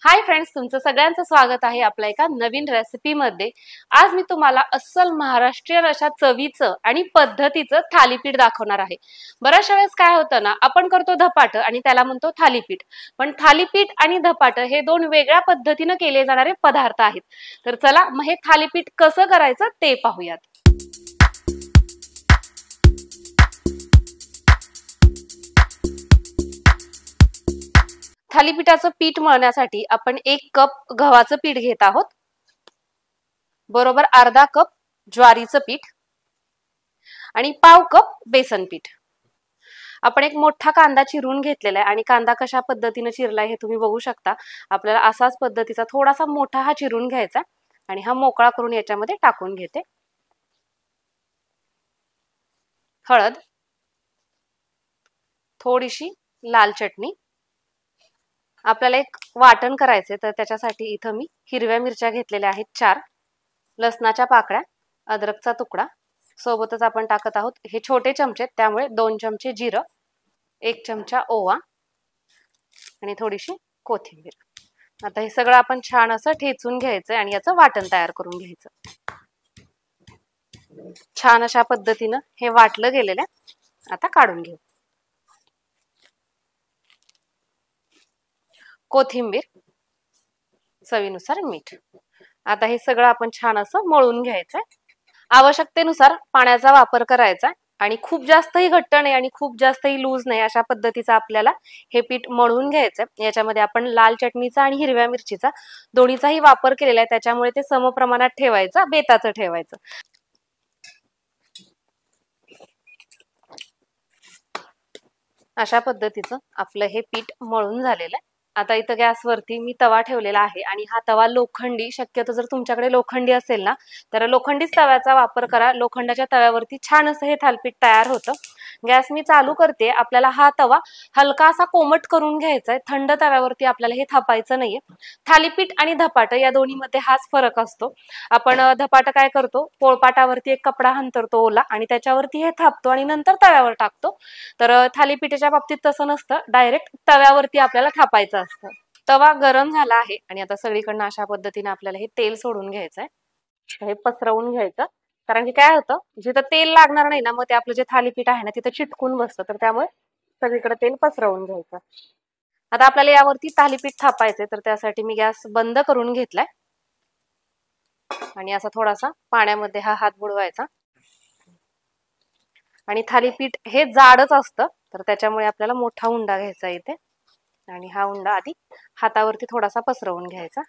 Hi friends, तुमचं सगळ्यांचं स्वागत आहे आपल्या एका नवीन रेसिपीमध्ये। आज मी तुम्हाला अस्सल महाराष्ट्रीयन अशा चवीचं आणि पद्धतीचं थालीपीठ दाखवणार आहे। बऱ्याचशा वेळेस काय होतं ना, आपण करतो धपाटं आणि त्याला म्हणतो थालीपीठ, पण थालीपीठ आणि धपाटं हे दोन वेगळ्या पद्धतीने केले जाणारे पदार्थ आहेत। तर चला मग हे थालीपीठ कसं करायचं ते पाहूयात। थालीपीठाचं पीठ मळण्यासाठी आपण 1 कप गव्हाचं पीठ घेत आहोत, बरोबर अर्धा कप ज्वारीचं पीठ आणि पाव कप बेसन पीठ। आपण एक मोठा कांदा चिरून घेतलेला आहे आणि कांदा कशा पद्धतीने चिरलाय हे तुम्ही बघू शकता। आपल्याला असाच पद्धतीचा थोडासा मोठा हा चिरून घ्यायचा आणि हा मोकळा करून याच्यामध्ये टाकून घेते। हळद, थोडीशी लाल चटणी। आपल्याला एक वाटण करायचे तर त्याच्यासाठी इथं मी हिरव्या मिरच्या घेतलेल्या आहेत 4, लसणाच्या पाकळ्या, अद्रकचा तुकडा, सोबतच आपण टाकत आहोत हे छोटे चमचे त्यामुळे 2 चमचे जिरं, 1 चमचा ओवा आणि थोडीशी कोथिंबीर। आता हे सगळं आपण छान असं ठेचून घ्यायचं आणि याचं वाटण तयार करून घ्यायचं। छान अशा पद्धतीनं हे वाटलं गेलेलं आहे, आता काढून घेऊ। कोथिंबीर, चवीनुसार मीठ। आता हे सगळं आपण छान असं मळून घ्यायचंय। आवश्यकतेनुसार पाण्याचा वापर करायचा आणि खूप जास्तही घट्ट नाही आणि खूप जास्तही लूज नाही अशा पद्धतीचा आपल्याला हे पीठ मळून घ्यायचंय। याच्यामध्ये आपण लाल चटणीचा आणि हिरव्या मिरचीचा दोन्हीचाही वापर केलेला आहे, त्याच्यामुळे ते समप्रमाणात ठेवायचं, बेताचं ठेवायचं। अशा पद्धतीचं आपलं हे पीठ मळून झालेलं आहे। आता इथं गॅसवरती मी तवा ठेवलेला आहे आणि हा तवा लोखंडी, शक्यतो जर तुमच्याकडे लोखंडी असेल ना तर लोखंडीच तव्याचा वापर करा। लोखंडाच्या तव्यावरती छान असं हे थालीपीठ तयार होतं। गॅस मी चालू करते। आपल्याला हा तवा हलका असा कोमट करून घ्यायचा आहे, थंड तव्यावरती आपल्याला हे थापायचं नाहीये। थालीपीठ आणि धपाटं या दोन्हीमध्ये हाच फरक असतो। आपण धपाटं काय करतो, पोळपाटावरती एक कपडा अंथरतो ओला आणि त्याच्यावरती हे थापतो आणि नंतर तव्यावर टाकतो। तर थालीपीठाच्या बाबतीत तसं नसतं, डायरेक्ट तव्यावरती आपल्याला थापायचं असतं। तवा गरम झाला आहे आणि आता सगळीकडनं अशा पद्धतीने आपल्याला हे तेल सोडून घ्यायचंय। हे पसरवून घ्यायचं, कारण की काय होतं, जिथं तेल लागणार नाही ना मग ते आपलं जे थालीपीठ आहे ना तिथं चिटकून बसतं, तर त्यामुळे सगळीकडे तेल पसरवून घ्यायचं। आता आपल्याला यावरती थालीपीठ थापायचंय, तर त्यासाठी मी गॅस बंद करून घेतलाय आणि असा थोडासा पाण्यामध्ये हा हात बुडवायचा आणि थालीपीठ हे जाडच असतं, तर त्याच्यामुळे आपल्याला मोठा उंडा घ्यायचा इथे आणि हा उंडा आधी हातावरती थोडासा पसरवून घ्यायचा।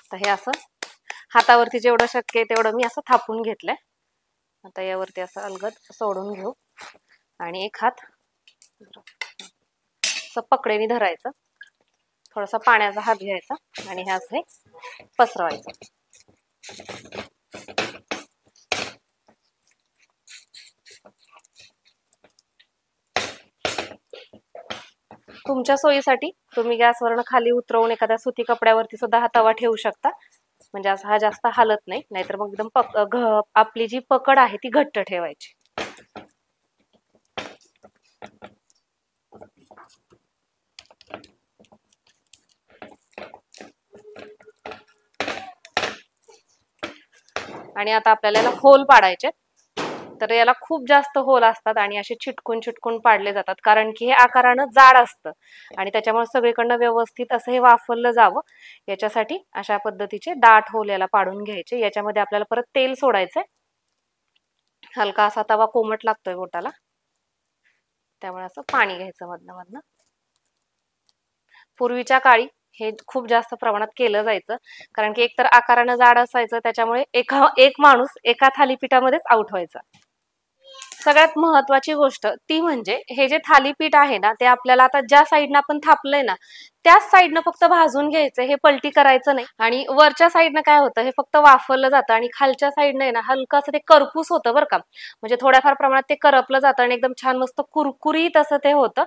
तर हे असं हातावरती जेवढं शक्य आहे तेवढं मी असं थापून घेतलंय। आता यावरती असं अलगद सोडून घेऊ आणि एक हात असं पकडेने धरायचं, थोडासा पाण्याचा हात घ्यायचा आणि हे असं पसरवायचं। तुमच्या सोयीसाठी तुम्ही गॅसवरून खाली उतरवून एखाद्या सुती कपड्यावरती सुद्धा हा तवा ठेवू शकता, म्हणजे असा हा जास्त हालत नाही, नाहीतर मग एकदम आपली जी पकड आहे ती घट्ट ठेवायची। आणि आता आपल्याला याला होल पाडायचे, तर याला खूप जास्त होल असतात आणि असे चिटकून चिटकून पाडले जातात, कारण की हे आकारानं जाड असतं आणि त्याच्यामुळे सगळीकडनं व्यवस्थित असं हे वाफरलं जावं याच्यासाठी अशा पद्धतीचे दाट होल याला पाडून घ्यायचे। याच्यामध्ये आपल्याला परत तेल सोडायचंय। हलका असा तवा कोमट लागतोय बोटाला, त्यामुळे असं पाणी घ्यायचं मधनं मधनं। पूर्वीच्या काळी हे खूप जास्त प्रमाणात केलं जायचं, कारण की एकतर आकारानं जाड असायचं, त्याच्यामुळे एक माणूस एका थालीपीठामध्येच आउट व्हायचा। सगळ्यात महत्वाची गोष्ट ती म्हणजे हे जे थालीपीठ आहे ना ते आपल्याला आता ज्या साईडनं आपण थापलंय ना त्याच साईडनं फक्त भाजून घ्यायचं, हे पलटी करायचं नाही। आणि वरच्या साईडनं काय होतं, हे फक्त वाफरलं जातं आणि खालच्या साईडनं ना हलकं असं ते करपूस होतं बरं का, म्हणजे थोड्याफार प्रमाणात ते करपलं जातं आणि एकदम छान मस्त कुरकुरीत असं ते होतं।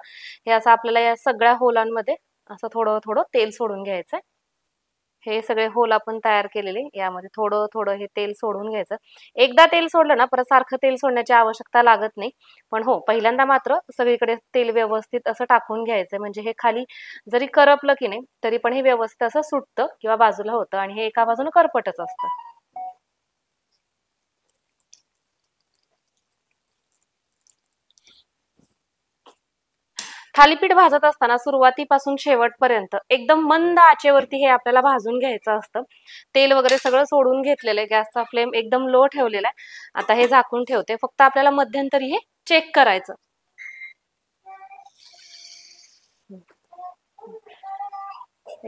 हे असं आपल्याला या सगळ्या होलांमध्ये असं थोडं थोडं तेल सोडून घ्यायचंय। हे सगळे होल आपण तयार केलेले, यामध्ये थोडं थोडं हे तेल सोडून घ्यायचं. एकदा तेल सोडलं ना परत सारखं तेल सोडण्याची आवश्यकता लागत नाही. पण हो, पहिल्यांदा मात्र सगळीकडे तेल व्यवस्थित असं टाकून घ्यायचं, म्हणजे हे खाली जरी करपलं की नाही तरी पण हे व्यवस्थित असं सुटतं किंवा बाजूला होतं आणि हे एका बाजूने करपटच असतं. थालीपीठ भाजत असताना सुरुवातीपासून शेवटपर्यंत एकदम मंद आचेवरती हे आपल्याला भाजून घ्यायचं असतं. तेल वगैरे सगळं सोडून घेतलेलं आहे, गॅसचा फ्लेम एकदम लो ठेवलेला आहे. आता हे झाकून ठेवते, फक्त आपल्याला मध्यंतरी हे चेक करायचं.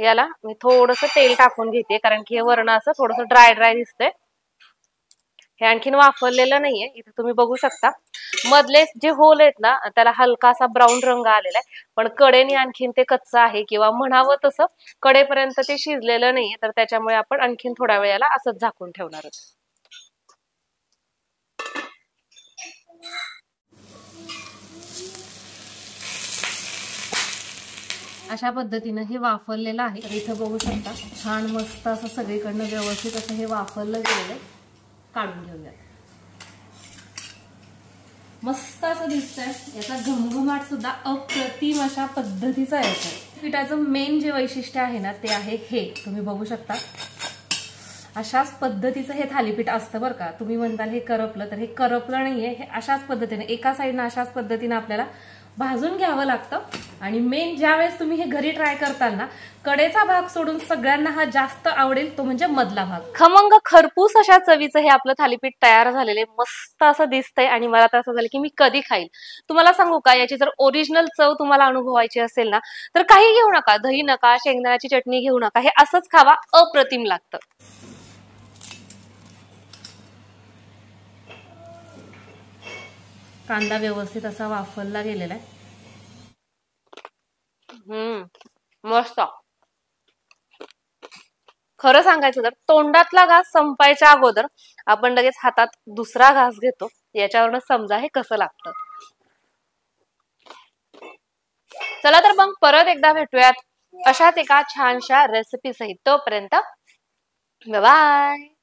याला मी थोडस तेल टाकून घेते, कारण की हे वरण असं थोडस ड्राय ड्राय दिसतंय. हे आणखीन वाफरलेलं नाहीये, इथे तुम्ही बघू शकता मधले जे होल आहेत ना त्याला हलकासा ब्राऊन रंग आलेला आहे, पण कडेने आणखीन ते कच्चं आहे किंवा म्हणावं तसं कडेपर्यंत ते शिजलेलं नाहीये, तर त्याच्यामुळे आपण आणखीन थोड्या वेळेला असंच झाकून ठेवणार आहोत. अशा पद्धतीनं हे वाफरलेलं आहे. तर इथं बघू शकता छान मस्त असं सगळीकडनं व्यवस्थित असं हे वाफरलं गेलेलं आहे. काढून घेऊया. मस्त असं दिसतंय, याचा घमघमाट सुद्धा अप्रतिम अशा पद्धतीचा येतोय. पिठाचं मेन जे वैशिष्ट्य आहे ना ते आहे हे, तुम्ही बघू शकता अशाच पद्धतीचं हे थालीपीठ असतं बरं का. तुम्ही म्हणताल हे करपलं, तर हे करपलं नाहीये, हे अशाच पद्धतीने एका साईडनं अशाच पद्धतीने आपल्याला भाजून घ्यावं लागतं. आणि मेन ज्या वेळेस तुम्ही हे घरी ट्राय करताल ना, कडेचा भाग सोडून सगळ्यांना हा जास्त आवडेल तो म्हणजे मधला भाग. खमंग खरपूस अशा चवीचं हे आपलं थालीपीठ तयार झालेले, मस्त असं दिसतंय आणि मला तर असं झालं की मी कधी खाईल. तुम्हाला सांगू का, याची जर ओरिजिनल चव तुम्हाला अनुभवायची असेल ना तर काही घेऊ नका, दही नका, शेंगदाण्याची चटणी घेऊ नका, हे असंच खावा, अप्रतिम लागतं. कांदा व्यवस्थित असा वाफरला गेलेला आहे. मस्त. खरं सांगायचं तर तोंडातला घास संपायच्या अगोदर आपण लगेच हातात दुसरा घास घेतो, याच्यावरून समजा हे कसं लागतं. चला तर मग परत एकदा भेटूयात अशाच एका छानशा रेसिपी सहित. तोपर्यंत बाय.